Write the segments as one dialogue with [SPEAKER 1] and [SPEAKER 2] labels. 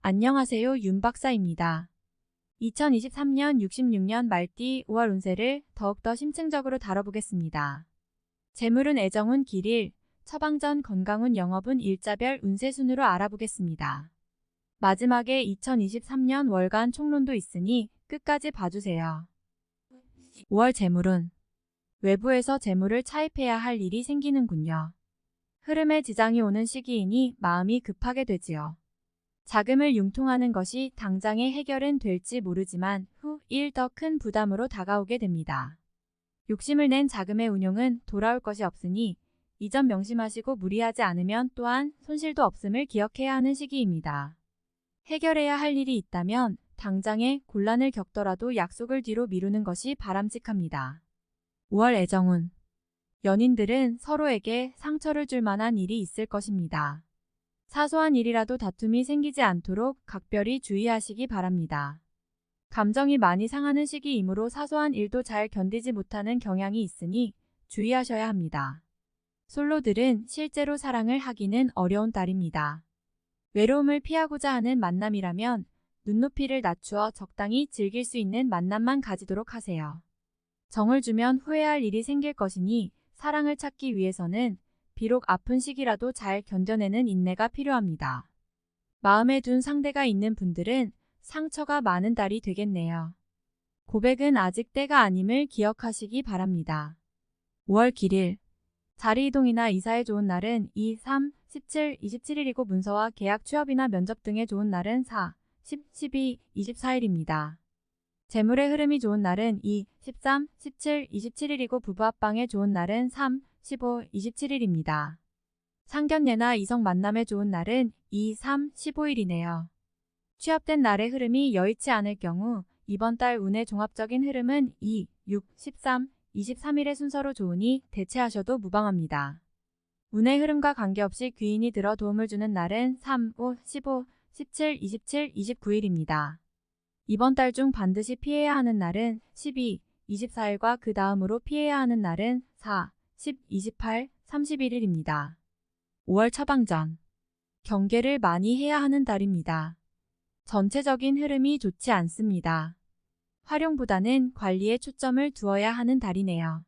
[SPEAKER 1] 안녕하세요, 윤 박사입니다. 2023년 66년 말띠 5월 운세를 더욱더 심층적으로 다뤄보겠습니다. 재물운 애정운 길일, 처방전 건강운 영업운 일자별 운세 순으로 알아보겠습니다. 마지막에 2023년 월간 총론도 있으니 끝까지 봐주세요. 5월 재물운, 외부에서 재물을 차입해야 할 일이 생기는군요. 흐름에 지장이 오는 시기이니 마음이 급하게 되지요. 자금을 융통하는 것이 당장의 해결은 될지 모르지만 후 일 더 큰 부담으로 다가오게 됩니다. 욕심을 낸 자금의 운용은 돌아올 것이 없으니 이 점 명심하시고 무리하지 않으면 또한 손실도 없음을 기억해야 하는 시기입니다. 해결해야 할 일이 있다면 당장의 곤란을 겪더라도 약속을 뒤로 미루는 것이 바람직합니다. 5월 애정운, 연인들은 서로에게 상처를 줄 만한 일이 있을 것입니다. 사소한 일이라도 다툼이 생기지 않도록 각별히 주의하시기 바랍니다. 감정이 많이 상하는 시기이므로 사소한 일도 잘 견디지 못하는 경향이 있으니 주의하셔야 합니다. 솔로들은 실제로 사랑을 하기는 어려운 달입니다. 외로움을 피하고자 하는 만남이라면 눈높이를 낮추어 적당히 즐길 수 있는 만남만 가지도록 하세요. 정을 주면 후회할 일이 생길 것이니 사랑을 찾기 위해서는 비록 아픈 시기라도 잘 견뎌내는 인내가 필요합니다. 마음에 둔 상대가 있는 분들은 상처가 많은 달이 되겠네요. 고백은 아직 때가 아님을 기억하시기 바랍니다. 5월 길일, 자리 이동이나 이사에 좋은 날은 2, 3, 17, 27일이고 문서와 계약 취업이나 면접 등에 좋은 날은 4, 10, 12, 24일입니다. 재물의 흐름이 좋은 날은 2, 13, 17, 27일이고 부부 합방에 좋은 날은 3, 15, 27일입니다. 상견례나 이성 만남에 좋은 날은 2, 3, 15일이네요. 취업된 날의 흐름이 여의치 않을 경우 이번 달 운의 종합적인 흐름은 2, 6, 13, 23일의 순서로 좋으니 대체하셔도 무방합니다. 운의 흐름과 관계없이 귀인이 들어 도움을 주는 날은 3, 5, 15, 17, 27, 29일입니다. 이번 달 중 반드시 피해야 하는 날은 12, 24일과 그 다음으로 피해야 하는 날은 4, 10, 28, 31일입니다. 5월 처방전, 경계를 많이 해야 하는 달입니다. 전체적인 흐름이 좋지 않습니다. 활용보다는 관리에 초점을 두어야 하는 달이네요.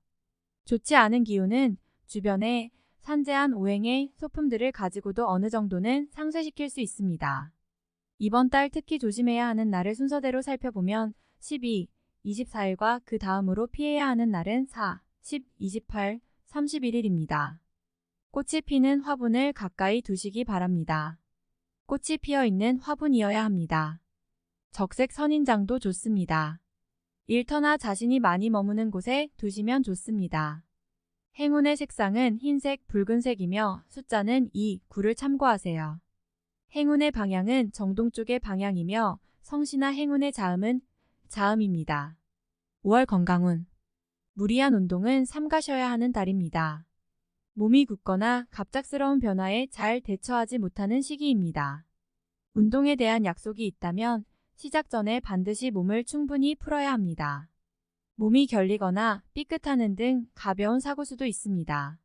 [SPEAKER 1] 좋지 않은 기운은 주변에 산재한 오행의 소품들을 가지고도 어느 정도는 상쇄시킬 수 있습니다. 이번 달 특히 조심해야 하는 날을 순서대로 살펴보면 12, 24일과 그 다음으로 피해야 하는 날은 4, 10, 28, 31일입니다. 꽃이 피는 화분을 가까이 두시기 바랍니다. 꽃이 피어 있는 화분이어야 합니다. 적색 선인장도 좋습니다. 일터나 자신이 많이 머무는 곳에 두시면 좋습니다. 행운의 색상은 흰색, 붉은색이며 숫자는 2, 9를 참고하세요. 행운의 방향은 정동 쪽의 방향이며 성씨나 행운의 자음은 자음입니다. 5월 건강운, 무리한 운동은 삼가셔야 하는 달입니다. 몸이 굳거나 갑작스러운 변화에 잘 대처하지 못하는 시기입니다. 운동에 대한 약속이 있다면 시작 전에 반드시 몸을 충분히 풀어야 합니다. 몸이 결리거나 삐끗하는 등 가벼운 사고수도 있습니다.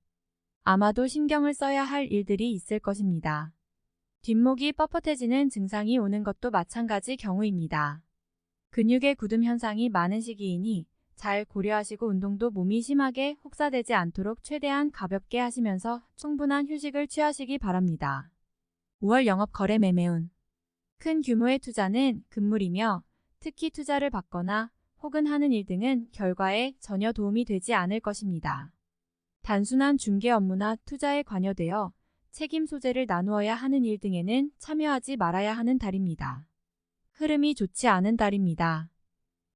[SPEAKER 1] 아마도 신경을 써야 할 일들이 있을 것입니다. 뒷목이 뻣뻣해지는 증상이 오는 것도 마찬가지 경우입니다. 근육의 굳음 현상이 많은 시기이니 잘 고려하시고 운동도 몸이 심하게 혹사되지 않도록 최대한 가볍게 하시면서 충분한 휴식을 취하시기 바랍니다. 5월 영업 거래 매매운, 큰 규모의 투자는 금물이며 특히 투자를 받거나 혹은 하는 일 등은 결과에 전혀 도움이 되지 않을 것입니다. 단순한 중개 업무나 투자에 관여되어 책임 소재를 나누어야 하는 일 등에는 참여하지 말아야 하는 달입니다. 흐름이 좋지 않은 달입니다.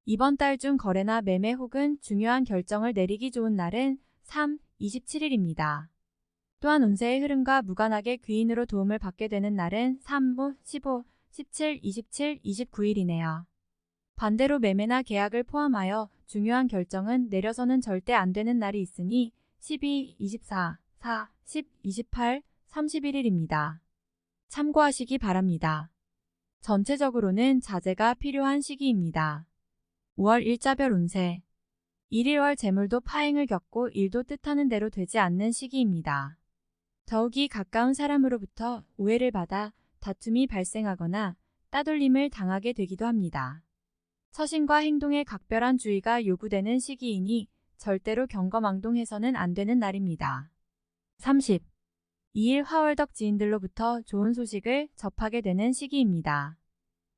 [SPEAKER 1] 이번 달 중 거래나 매매 혹은 중요한 결정을 내리기 좋은 날은 3, 27일입니다. 또한 운세의 흐름과 무관하게 귀인으로 도움을 받게 되는 날은 3, 5, 15, 17, 27, 29일이네요. 반대로 매매나 계약을 포함하여 중요한 결정은 내려서는 절대 안 되는 날이 있으니 12, 24, 4, 10, 28, 31일입니다. 참고하시기 바랍니다. 전체적으로는 자제가 필요한 시기입니다. 5월 일자별 운세, 1월 재물도 파행을 겪고 일도 뜻하는 대로 되지 않는 시기입니다. 더욱이 가까운 사람으로부터 오해를 받아 다툼이 발생하거나 따돌림을 당하게 되기도 합니다. 처신과 행동에 각별한 주의가 요구되는 시기이니 절대로 경거망동해서는 안 되는 날입니다. 30. 2일 화월덕 지인들로부터 좋은 소식을 접하게 되는 시기입니다.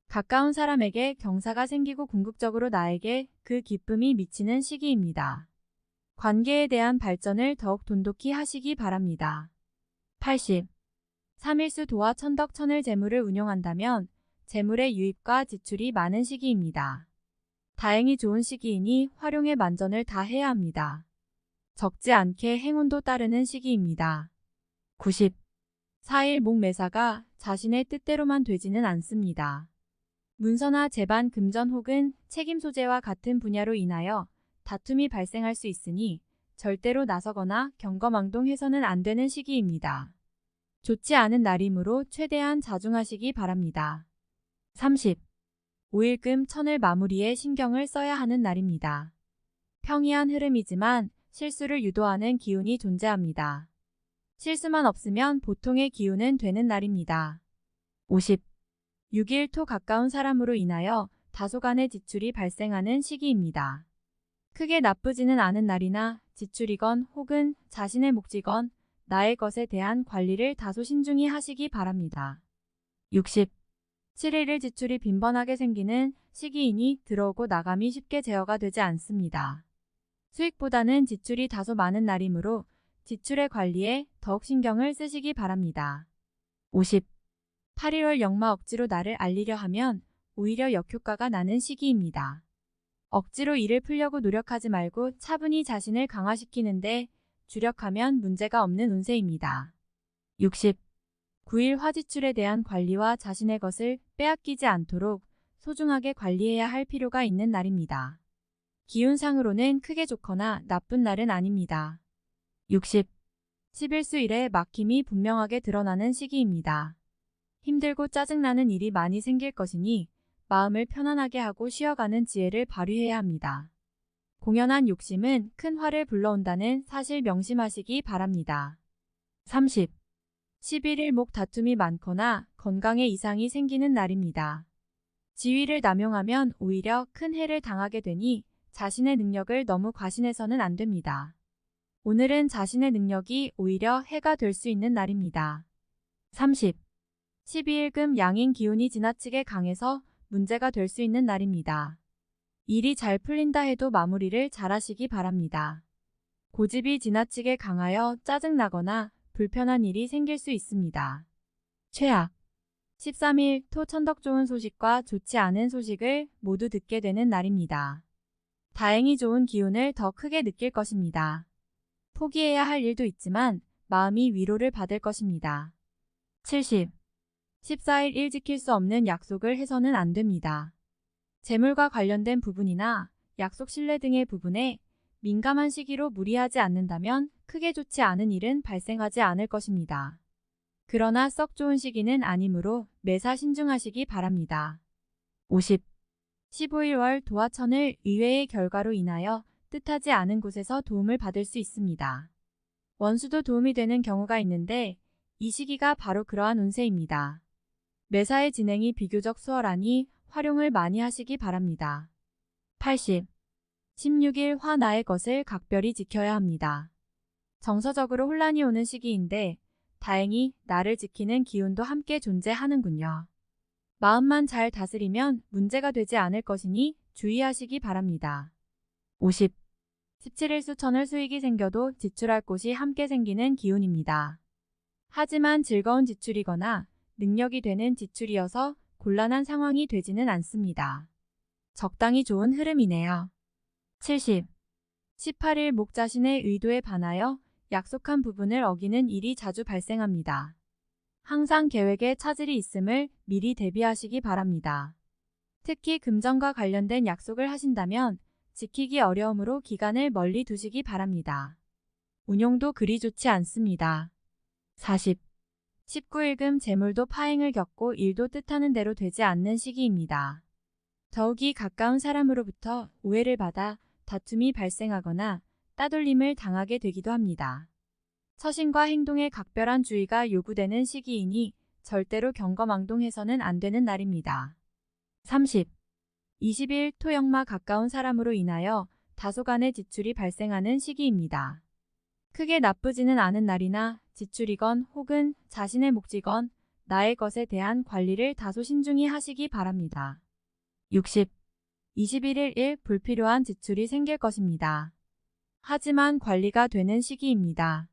[SPEAKER 1] 가까운 사람에게 경사가 생기고 궁극적으로 나에게 그 기쁨이 미치는 시기입니다. 관계에 대한 발전을 더욱 돈독히 하시기 바랍니다. 80. 3일수 도와 천덕 천을 재물을 운용한다면 재물의 유입과 지출이 많은 시기입니다. 다행히 좋은 시기이니 활용의 만전을 다 해야 합니다. 적지 않게 행운도 따르는 시기입니다. 90. 4일 목매사가 자신의 뜻대로만 되지는 않습니다. 문서나 재반 금전 혹은 책임 소재와 같은 분야로 인하여 다툼이 발생할 수 있으니 절대로 나서거나 경거망동해서는 안 되는 시기입니다. 좋지 않은 날이므로 최대한 자중하시기 바랍니다. 30. 5일금 천을 마무리에 신경을 써야 하는 날입니다. 평이한 흐름이지만 실수를 유도하는 기운이 존재합니다. 실수만 없으면 보통의 기운은 되는 날입니다. 50. 6일 토 가까운 사람으로 인하여 다소간의 지출이 발생하는 시기입니다. 크게 나쁘지는 않은 날이나 지출이건 혹은 자신의 몫이건 나의 것에 대한 관리를 다소 신중히 하시기 바랍니다. 60. 7일을 지출이 빈번하게 생기는 시기이니 들어오고 나감이 쉽게 제어가 되지 않습니다. 수익보다는 지출이 다소 많은 날이므로 지출의 관리에 더욱 신경을 쓰시기 바랍니다. 50. 8월 역마 억지로 나를 알리려 하면 오히려 역효과가 나는 시기입니다. 억지로 일을 풀려고 노력하지 말고 차분히 자신을 강화시키는데 주력하면 문제가 없는 운세입니다. 60. 9일 화지출에 대한 관리와 자신의 것을 빼앗기지 않도록 소중하게 관리해야 할 필요가 있는 날입니다. 기운상으로는 크게 좋거나 나쁜 날은 아닙니다. 60. 11수 일에 막힘이 분명하게 드러나는 시기입니다. 힘들고 짜증나는 일이 많이 생길 것이니 마음을 편안하게 하고 쉬어가는 지혜를 발휘해야 합니다. 공연한 욕심은 큰 화를 불러온다는 사실 명심하시기 바랍니다. 30. 11일 목 다툼이 많거나 건강에 이상이 생기는 날입니다. 지위를 남용하면 오히려 큰 해를 당하게 되니 자신의 능력을 너무 과신해서는 안 됩니다. 오늘은 자신의 능력이 오히려 해가 될 수 있는 날입니다. 30. 12일금 양인 기운이 지나치게 강해서 문제가 될 수 있는 날입니다. 일이 잘 풀린다 해도 마무리를 잘 하시기 바랍니다. 고집이 지나치게 강하여 짜증나거나 불편한 일이 생길 수 있습니다. 최악. 13일 토 천덕 좋은 소식과 좋지 않은 소식을 모두 듣게 되는 날입니다. 다행히 좋은 기운을 더 크게 느낄 것입니다. 포기해야 할 일도 있지만 마음이 위로를 받을 것입니다. 70. 14일 일 지킬 수 없는 약속을 해서는 안 됩니다. 재물과 관련된 부분이나 약속 신뢰 등의 부분에 민감한 시기로 무리하지 않는다면 크게 좋지 않은 일은 발생하지 않을 것입니다. 그러나 썩 좋은 시기는 아니므로 매사 신중하시기 바랍니다. 50. 15일 월 도화천을 의외의 결과로 인하여 뜻하지 않은 곳에서 도움을 받을 수 있습니다. 원수도 도움이 되는 경우가 있는데 이 시기가 바로 그러한 운세입니다. 매사의 진행이 비교적 수월하니 활용을 많이 하시기 바랍니다. 80. 16일 화 나의 것을 각별히 지켜야 합니다. 정서적으로 혼란이 오는 시기인데 다행히 나를 지키는 기운도 함께 존재하는군요. 마음만 잘 다스리면 문제가 되지 않을 것이니 주의하시기 바랍니다. 50. 17일 수천을 수익이 생겨도 지출할 곳이 함께 생기는 기운입니다. 하지만 즐거운 지출이거나 능력이 되는 지출이어서 곤란한 상황이 되지는 않습니다. 적당히 좋은 흐름이네요. 70. 18일 목 자신의 의도에 반하여 약속한 부분을 어기는 일이 자주 발생합니다. 항상 계획에 차질이 있음을 미리 대비하시기 바랍니다. 특히 금전과 관련된 약속을 하신다면 지키기 어려우므로 기간을 멀리 두시기 바랍니다. 운용도 그리 좋지 않습니다. 40. 19일금 재물도 파행을 겪고 일도 뜻하는 대로 되지 않는 시기입니다. 더욱이 가까운 사람으로부터 오해를 받아 다툼이 발생하거나 따돌림을 당하게 되기도 합니다. 처신과 행동에 각별한 주의가 요구되는 시기이니 절대로 경거망동해서는 안 되는 날입니다. 30. 20일 토역마 가까운 사람으로 인하여 다소간의 지출이 발생하는 시기입니다. 크게 나쁘지는 않은 날이나 지출이건 혹은 자신의 몫이건 나의 것에 대한 관리를 다소 신중히 하시기 바랍니다. 60. 21일 일 불필요한 지출이 생길 것입니다. 하지만 관리가 되는 시기입니다.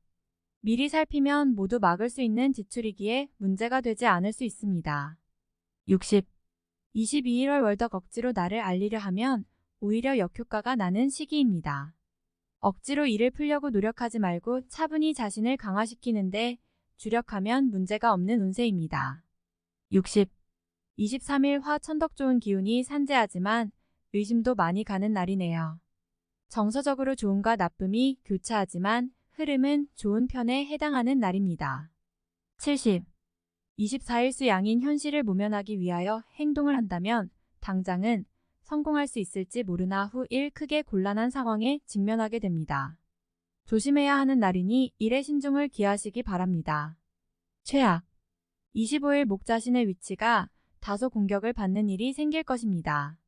[SPEAKER 1] 미리 살피면 모두 막을 수 있는 지출이기에 문제가 되지 않을 수 있습니다. 60. 22일 월덕 억지로 나를 알리려 하면 오히려 역효과가 나는 시기입니다. 억지로 일을 풀려고 노력하지 말고 차분히 자신을 강화시키는데 주력하면 문제가 없는 운세입니다. 60. 23일 화 천덕 좋은 기운이 산재하지만 의심도 많이 가는 날이네요. 정서적으로 좋음과 나쁨이 교차하지만 흐름은 좋은 편에 해당하는 날입니다. 70. 24일 수 양인 현실을 모면하기 위하여 행동을 한다면 당장은 성공할 수 있을지 모르나 후 일 크게 곤란한 상황에 직면하게 됩니다. 조심해야 하는 날이니 일에 신중을 기하시기 바랍니다. 최악. 25일 목자신의 위치가 다소 공격을 받는 일이 생길 것입니다.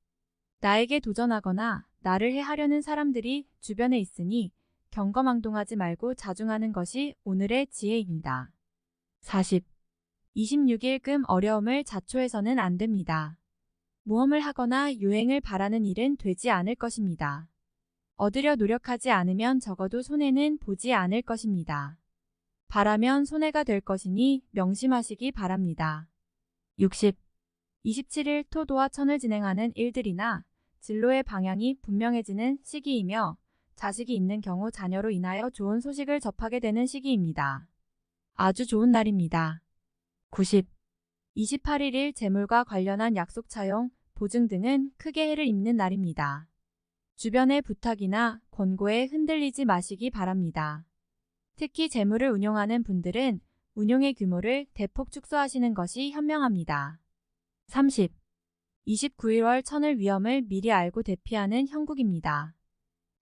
[SPEAKER 1] 나에게 도전하거나 나를 해하려는 사람들이 주변에 있으니 경거망동하지 말고 자중하는 것이 오늘의 지혜입니다. 40. 26일 금 어려움을 자초해서는 안 됩니다. 모험을 하거나 유행을 바라는 일은 되지 않을 것입니다. 얻으려 노력하지 않으면 적어도 손해는 보지 않을 것입니다. 바라면 손해가 될 것이니 명심하시기 바랍니다. 60. 27일 토도와 천을 진행하는 일들이나 진로의 방향이 분명해지는 시기이며 자식이 있는 경우 자녀로 인하여 좋은 소식을 접하게 되는 시기입니다. 아주 좋은 날입니다. 90. 28일 재물과 관련한 약속 차용, 보증 등은 크게 해를 입는 날입니다. 주변의 부탁이나 권고에 흔들리지 마시기 바랍니다. 특히 재물을 운용하는 분들은 운용의 규모를 대폭 축소하시는 것이 현명합니다. 30. 29일 천을 위험을 미리 알고 대피하는 형국입니다.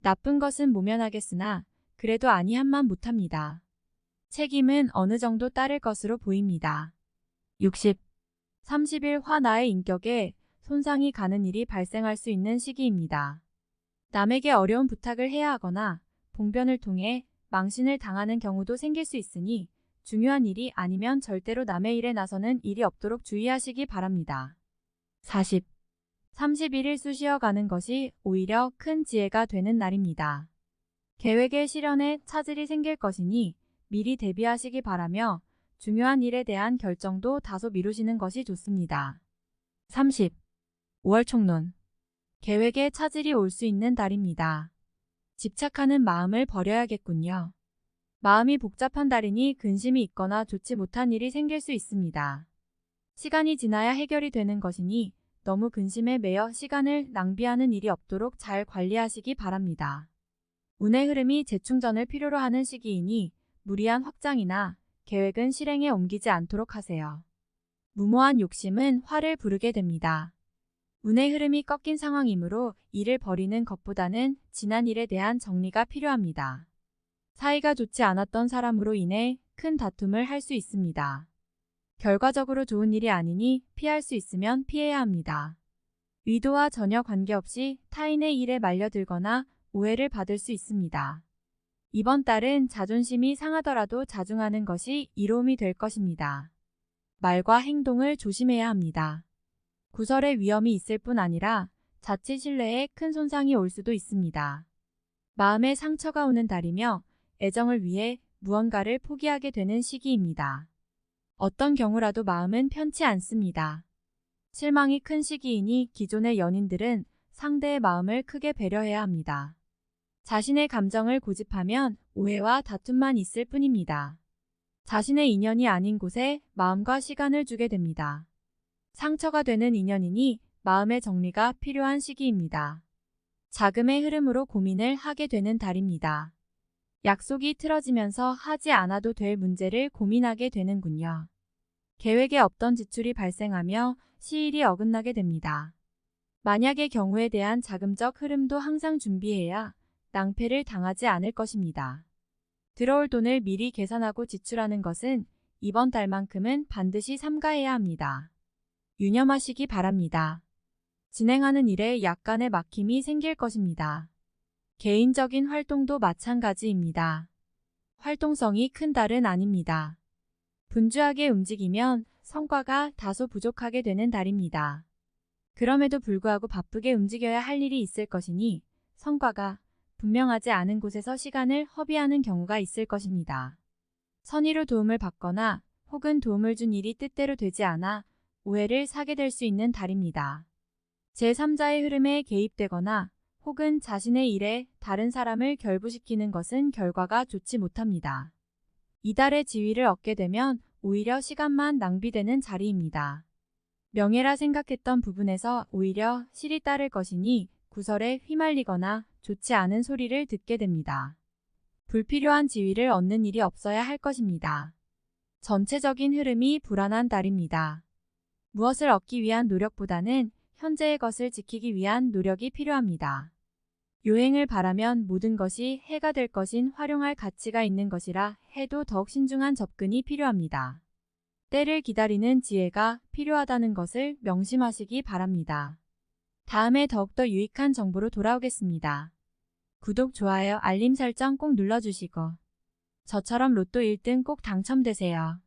[SPEAKER 1] 나쁜 것은 모면하겠으나 그래도 아니한만 못합니다. 책임은 어느 정도 따를 것으로 보입니다. 60. 30일 화 나의 인격에 손상이 가는 일이 발생할 수 있는 시기입니다. 남에게 어려운 부탁을 해야 하거나 봉변을 통해 망신을 당하는 경우도 생길 수 있으니 중요한 일이 아니면 절대로 남의 일에 나서는 일이 없도록 주의하시기 바랍니다. 40. 31일 쑤시어가는 것이 오히려 큰 지혜가 되는 날입니다. 계획의 실현에 차질이 생길 것이니 미리 대비하시기 바라며 중요한 일에 대한 결정도 다소 미루시는 것이 좋습니다. 30. 5월 총론. 계획에 차질이 올 수 있는 달입니다. 집착하는 마음을 버려야겠군요. 마음이 복잡한 달이니 근심이 있거나 좋지 못한 일이 생길 수 있습니다. 시간이 지나야 해결이 되는 것이니 너무 근심에 매여 시간을 낭비하는 일이 없도록 잘 관리하시기 바랍니다. 운의 흐름이 재충전을 필요로 하는 시기이니 무리한 확장이나 계획은 실행에 옮기지 않도록 하세요. 무모한 욕심은 화를 부르게 됩니다. 운의 흐름이 꺾인 상황이므로 일을 벌이는 것보다는 지난 일에 대한 정리가 필요합니다. 사이가 좋지 않았던 사람으로 인해 큰 다툼을 할 수 있습니다. 결과적으로 좋은 일이 아니니 피할 수 있으면 피해야 합니다. 의도와 전혀 관계없이 타인의 일에 말려들거나 오해를 받을 수 있습니다. 이번 달은 자존심이 상하더라도 자중하는 것이 이로움이 될 것입니다. 말과 행동을 조심해야 합니다. 구설의 위험이 있을 뿐 아니라 자칫 신뢰에 큰 손상이 올 수도 있습니다. 마음에 상처가 오는 달이며 애정을 위해 무언가를 포기하게 되는 시기입니다. 어떤 경우라도 마음은 편치 않습니다. 실망이 큰 시기이니 기존의 연인들은 상대의 마음을 크게 배려해야 합니다. 자신의 감정을 고집하면 오해와 다툼만 있을 뿐입니다. 자신의 인연이 아닌 곳에 마음과 시간을 주게 됩니다. 상처가 되는 인연이니 마음의 정리가 필요한 시기입니다. 자금의 흐름으로 고민을 하게 되는 달입니다. 약속이 틀어지면서 하지 않아도 될 문제를 고민하게 되는군요. 계획에 없던 지출이 발생하며 시일이 어긋나게 됩니다. 만약의 경우에 대한 자금적 흐름도 항상 준비해야 낭패를 당하지 않을 것입니다. 들어올 돈을 미리 계산하고 지출하는 것은 이번 달만큼은 반드시 삼가해야 합니다. 유념하시기 바랍니다. 진행하는 일에 약간의 막힘이 생길 것입니다. 개인적인 활동도 마찬가지입니다. 활동성이 큰 달은 아닙니다. 분주하게 움직이면 성과가 다소 부족하게 되는 달입니다. 그럼에도 불구하고 바쁘게 움직여야 할 일이 있을 것이니 성과가 분명하지 않은 곳에서 시간을 허비하는 경우가 있을 것입니다. 선의로 도움을 받거나 혹은 도움을 준 일이 뜻대로 되지 않아 오해를 사게 될 수 있는 달입니다. 제3자의 흐름에 개입되거나 혹은 자신의 일에 다른 사람을 결부시키는 것은 결과가 좋지 못합니다. 이달의 지위를 얻게 되면 오히려 시간만 낭비되는 자리입니다. 명예라 생각했던 부분에서 오히려 실이 따를 것이니 구설에 휘말리거나 좋지 않은 소리를 듣게 됩니다. 불필요한 지위를 얻는 일이 없어야 할 것입니다. 전체적인 흐름이 불안한 달입니다. 무엇을 얻기 위한 노력보다는 현재의 것을 지키기 위한 노력이 필요합니다. 요행을 바라면 모든 것이 해가 될 것인 활용할 가치가 있는 것이라 해도 더욱 신중한 접근이 필요합니다. 때를 기다리는 지혜가 필요하다는 것을 명심하시기 바랍니다. 다음에 더욱더 유익한 정보로 돌아오겠습니다. 구독, 좋아요, 알림 설정 꼭 눌러주시고 저처럼 로또 1등 꼭 당첨되세요.